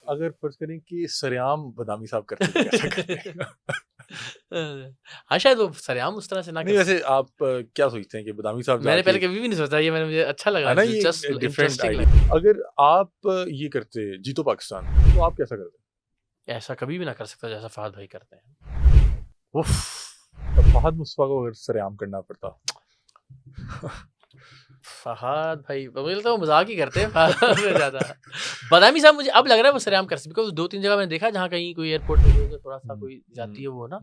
اگر فرض کریں کہ سریام بدامی صاحب کرتے تو کیسا کرتے؟ ہاں شاید وہ سریام اس طرح سے نہ نہیں ویسے آپ کیا سوچتے ہیں کہ بدامی صاحب میں نے پہلے کبھی بھی نہیں سوچا، یہ مجھے اچھا لگا، ہے نا یہ دلچسپ ڈفرینٹ انٹرسٹنگ آئیڈیا. لگا. اگر آپ یہ کرتے جیتو پاکستان تو آپ کیسا کرتے؟ ایسا کبھی بھی نہ کر سکتا جیسا فہد بھائی کرتے ہیں. اف فہد مصطفیٰ کو اگر سریام کرنا پڑتا. فہد بھائی مجھے لگتا ہے وہ مذاق ہی کرتے ہیں فہد سے زیادہ. بدامی صاحب مجھے اب لگ رہا ہے وہ سریام کر سکتے، بیکاز 2-3 جگہ میں نے دیکھا جہاں کہیں کوئی ایئرپورٹ پہ تھوڑا سا کوئی جاتی ہے وہ نا،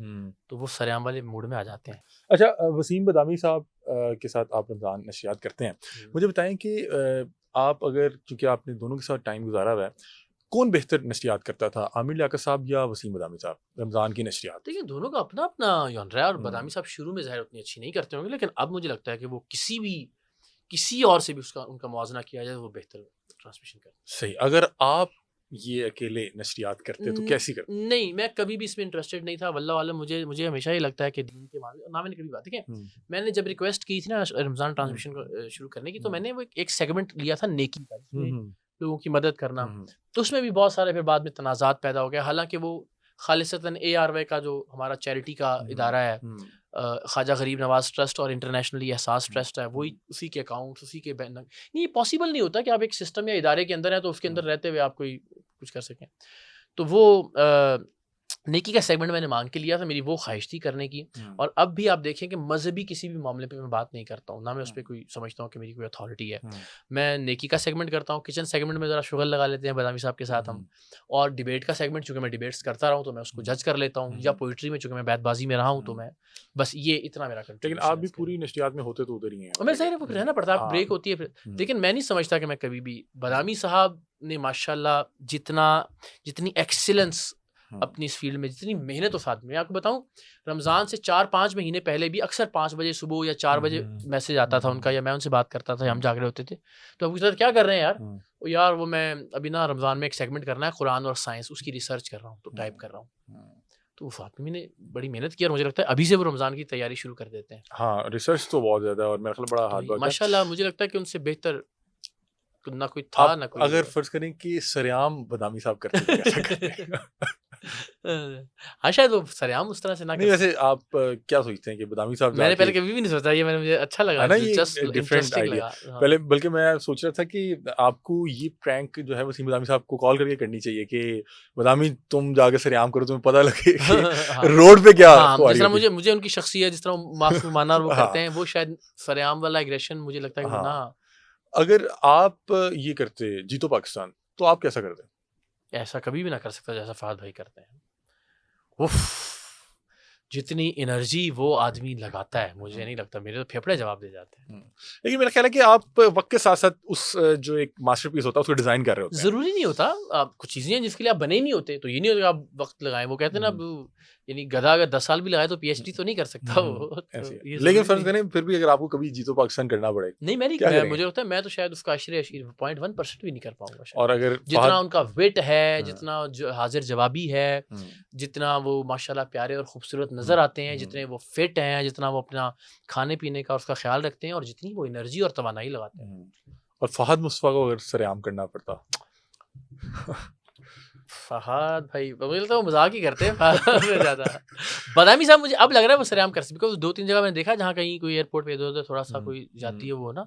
تو وہ سریام والے موڈ میں آ جاتے ہیں. اچھا وسیم بدامی صاحب کے ساتھ آپ رمضان نشریات کرتے ہیں، مجھے بتائیں کہ آپ اگر چونکہ آپ نے دونوں کے ساتھ ٹائم گزارا ہوا ہے، کون بہتر نشریات کرتا تھا، عامر لیاقت صاحب یا وسیم بدامی صاحب رمضان کی نشریات؟ دیکھیں دونوں کا اپنا اپنا جانرا ہے، اور بدامی صاحب شروع میں ظاہر اتنی اچھی نہیں کرتے ہوں گے، لیکن اب مجھے لگتا ہے کہ وہ کسی اور سے بھی ان کا موازنہ کیا جائے وہ بہتر ٹرانسمیشن کرتے ہیں. صحیح. اگر آپ یہ اکیلے نشریات کرتے تو کیسی کرتے؟ نہیں، میں کبھی بھی اس میں انٹرسٹڈ نہیں تھا واللہ عالم. مجھے ہمیشہ یہ لگتا ہے کہ دین کے معاملے نہ میں نے کبھی بات دیکھیں، میں نے جب ریکویسٹ کی تھی نا رمضان ٹرانسمیشن کو شروع کرنے کی، تو میں نے وہ ایک سیگمنٹ لیا تھا نیکی کا، جس میں لوگوں کی مدد کرنا. تو اس میں بھی بہت سارے پھر بعد میں تنازعات پیدا ہو گئے، حالانکہ وہ خالصتاً ARY کا جو ہمارا چیریٹی کا ادارہ ہے، خواجہ غریب نواز ٹرسٹ اور انٹرنیشنلی احساس ٹرسٹ ہے، وہی اسی کے اکاؤنٹس، اسی کے نہیں، یہ پاسبل نہیں ہوتا کہ آپ ایک سسٹم یا ادارے کے اندر ہیں تو اس کے اندر رہتے ہوئے آپ کوئی کچھ کر سکیں. تو وہ نیکی کا سیگمنٹ میں نے مانگ کے لیا تھا، میری وہ خواہش تھی کرنے کی. اور اب بھی آپ دیکھیں کہ مذہبی کسی بھی معاملے پہ میں بات نہیں کرتا ہوں، نہ میں اس پہ کوئی سمجھتا ہوں کہ میری کوئی اتھارٹی ہے. میں نیکی کا سیگمنٹ کرتا ہوں، کچن سیگمنٹ میں ذرا شغل لگا لیتے ہیں بدامی صاحب کے ساتھ ہم، اور ڈیبیٹ کا سیگمنٹ چونکہ میں ڈیبیٹس کرتا رہا ہوں تو میں اس کو جج کر لیتا ہوں، یا پوئٹری میں چونکہ میں بیت بازی میں رہا ہوں تو میں بس یہ اتنا میرا کنٹریبیوشن. لیکن آپ بھی پوری نشریات میں ہوتے تو ادھر ہی ہیں. میں ظاہر ہے وہ رہنا پڑتا ہے، بریک ہوتی ہے پھر. لیکن میں نہیں سمجھتا کہ میں کبھی بھی بدامی صاحب نے ماشاءاللہ جتنی ایکسیلنس اپنی اس فیلڈ میں، جتنی محنت و ساتھ میں آپ کو بتاؤں، رمضان سے 4-5 مہینے پہلے بھی اکثر 5 بجے صبح یا 4 بجے میسج آتا تھا ان کا، یا میں ان سے بات کرتا تھا، ہم جاگ رہے ہوتے تھے تو اب پوچھتا تھا کیا کر رہے ہیں یار وہ میں ابھی نا رمضان میں ایک سیگمنٹ کرنا ہے قرآن اور سائنس، اس کی ریسرچ کر رہا ہوں تو ٹائپ کر رہا ہوں. تو فاطمی نے بڑی محنت کی اور مجھے لگتا ہے ابھی سے وہ رمضان کی تیاری شروع کر دیتے ہیں. ہاں ریسرچ تو بہت زیادہ ہے اور میرا خیال بڑا ہارڈ ورک ہے ماشاء اللہ. مجھے لگتا ہے کہ ان سے بہتر نہ کوئی تھا نہ کوئی. اگر فرض کریں کہ سریام بدامی صاحب کرتے تو کیسا کرتے؟ ہاں شاید وہ سریام اس طرح سے نہ. نہیں ویسے آپ کیا سوچتے ہیں کہ بدامی صاحب میں نے پہلے کبھی بھی نہیں سوچا، یہ مجھے اچھا لگا، دلچسپ انٹرسٹنگ لگا. پہلے بلکہ میں سوچ رہا تھا کہ آپ کو یہ پرینک جو ہے وسیم بدامی صاحب کو کال کر کے کرنی چاہیے کہ بدامی تم جا کے سریام کرو، تمہیں پتہ لگے روڈ پہ کیا. جس طرح مجھے ان کی شخصیت جس طرح معصومانہ وہ کرتے ہیں، وہ شاید سریام والا ایگریشن مجھے لگتا ہے کہ نہ. اگر آپ یہ کرتے جیتو پاکستان تو آپ کیسا کرتے؟ ایسا کبھی بھی نہ کر سکتا جیسا فہد بھائی کرتے ہیں. اف جتنی انرجی وہ آدمی لگاتا ہے مجھے نہیں لگتا، میرے تو پھیپھڑے جواب دے جاتے ہیں. لیکن میرا خیال ہے کہ آپ وقت کے ساتھ ساتھ اس جو ایک ماسٹر پیس ہوتا ہے اس کو ڈیزائن کر رہے ہوتے ہیں. ضروری نہیں ہوتا، آپ کچھ چیزیں ہیں جس کے لیے آپ بنے ہی نہیں ہوتے، تو یہ نہیں ہوتا کہ آپ وقت لگائیں. وہ کہتے ہیں نا اب یعنی گدھا اگر 10 سال بھی لگائے تو PhD تو نہیں کر سکتا وہ. لیکن فرض کریں پھر بھی اگر آپ کو کبھی جیتو پاکستان کرنا پڑے. نہیں مجھے لگتا ہے میں تو شاید اس کا 0.1% بھی نہیں کر پاؤں گا. اور اگر جتنا ان کا وٹ ہے، جتنا حاضر جوابی ہے، جتنا وہ ماشاءاللہ پیارے اور خوبصورت نظر آتے ہیں، جتنے وہ فٹ ہیں، جتنا وہ اپنا کھانے پینے کا اس کا خیال رکھتے ہیں، اور جتنی وہ انرجی اور توانائی لگاتے ہیں. اور فہد مصطفیٰ کو اگر سریام کرنا پڑتا. فہد بھائی مجھے لگتا ہے وہ مذاق ہی کرتے ہیں فہد سے زیادہ. بدامی صاحب مجھے اب لگ رہا ہے وہ سریام کر سکتے، بیکاز 2-3 جگہ میں نے دیکھا جہاں کہیں کوئی ایئرپورٹ پہ ادھر ادھر تھوڑا سا کوئی جاتی ہے وہ نا،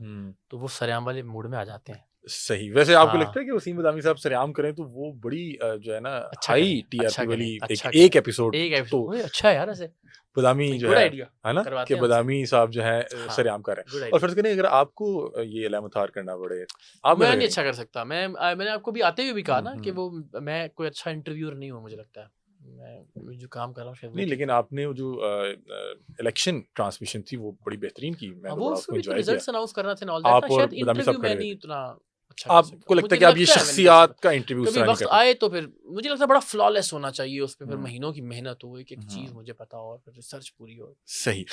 تو وہ سریام والے موڈ میں آ جاتے ہیں. صحیح. ویسے آپ کو لگتا ہے کہ وسیم بدامی صاحب سریام کریں تو وہ بڑی جو ہے نا ہائی TRP والی ایک ایپیسوڈ اچھا ہے یار. ایسے بدامی جو ہے نا کہ بدامی صاحب جو ہے سریام کریں. اور فرض کریں اگر آپ کو یہ علامت ہار کرنا پڑے، میں نہیں اچھا کر سکتا. میں نے آپ کو بھی آتے ہوئے بھی کہا نا کہ وہ میں کوئی اچھا انٹرویور نہیں ہوں. مجھے لگتا ہے میں جو کام کر رہا ہوں نہیں، لیکن آپ نے جو الیکشن ٹرانسمیشن تھی وہ بڑی بہترین کی. میں وہ ریزلٹس اناؤنس کرنا تھے. آپ اور بدامی صاحب میں نہیں اتنا آپ کو لگتا ہے کہ آپ یہ شخصیات کا انٹرویو کبھی وقت آئے تو پھر مجھے لگتا ہے بڑا فلالیس ہونا چاہیے اس پہ، پھر مہینوں کی محنت ہو، ایک چیز مجھے پتا ہو اور پھر ریسرچ پوری ہو. صحیح.